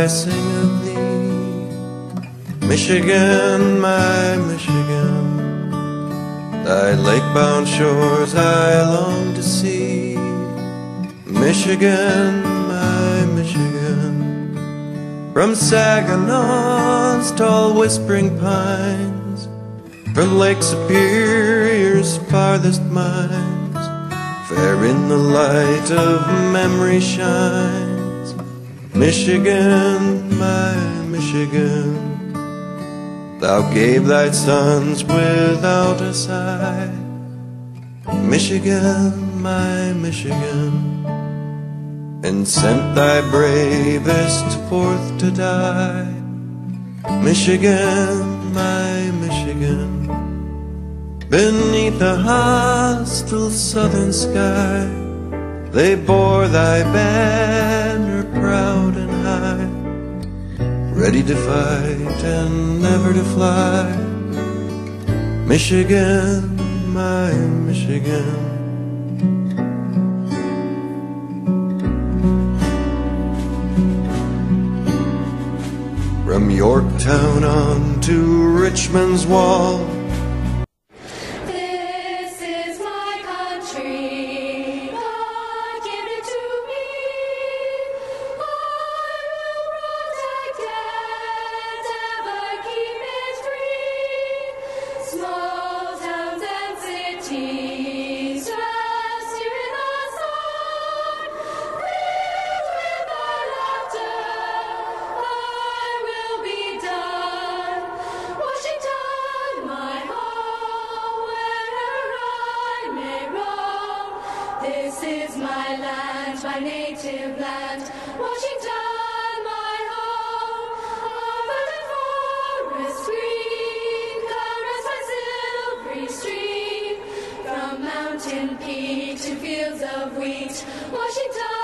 I sing of thee. Michigan, my Michigan, thy lake-bound shores I long to see. Michigan, my Michigan, from Saginaw's tall whispering pines, from Lake Superior's farthest mines, fair in the light of memory shines. Michigan, my Michigan, thou gave thy sons without a sigh. Michigan, my Michigan, and sent thy bravest forth to die. Michigan, my Michigan, beneath a hostile southern sky, they bore thy banner proud and high, ready to fight and never to fly. Michigan, my Michigan. From Yorktown on to Richmond's wall, this is my country, God gave it to me. I will protect it, ever keep it free. Small towns and cities, dressed here in the sun, filled with our laughter, Washington, my home, wherever I may roam. This is my land, my native land. Washington, my home, over the forest green, caressed by silvery stream, from mountain peak to fields of wheat. Washington.